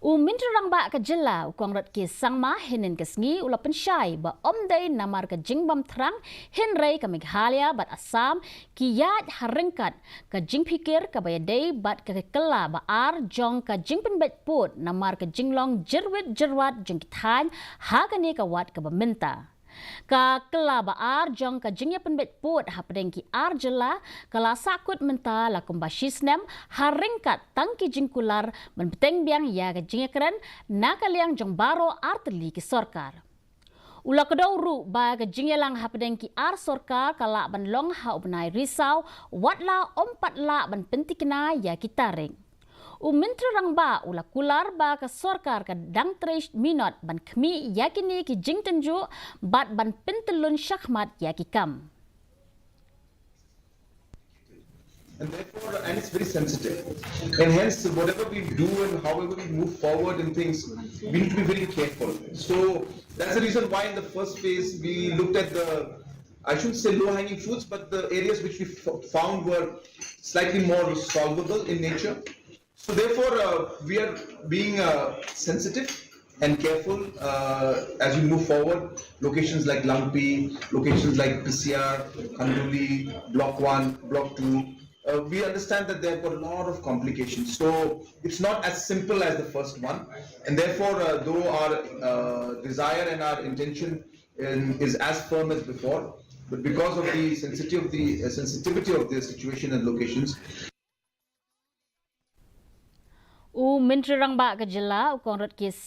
Mynta rang ba ka jela ukongrat ke sangma hinin kesngi ula pensyai ba omday namar ka Jingbym Thrang Hynrei ka Meghalaya bat Assam ki yat haringkat ka jingpikir ka bayadai bat ka kela ba ar jong ka Pynbeit put namar ka jinglong Jyrwit-Jyrwat jeng kithan hagani ka wat ka Mynta. Ka kela ba ar jong ka jingya Pynbeit put hapdeng ki ar jela kala sakut Mynta la kumbashisnem haringkat tangki jingkular menbeteng biang ya ka jingya keren nakaliang jong baro arteli ki sorkar. Ula kedau ba ka jingya lang hapdeng ki ar sorkar kala ban long ha ubnai risau watla ompat la ban pentikna ya kitaring. Mynta rang ba ula kular ba ka sorkar ka dang tres minot ban kmi yakini ki jingtenju bat ban pentelun syakmat ya ki Kham. And therefore, and it's very sensitive. And hence, whatever we do and however we move forward in things, we need to be very careful. So that's the reason why in the first phase we looked at I shouldn't say low-hanging fruits, but the areas which we found were slightly more solvable in nature. So therefore, we are being sensitive and careful as we move forward. Locations like Lumpy, locations like PCR, Kanduli, Block 1, Block 2. We understand that there have got a lot of complications. So it's not as simple as the first one. And therefore, though our desire and our intention is as firm as before, but because of the sensitivity of the situation and locations, Mynta rang ba ka jela ukongrat ke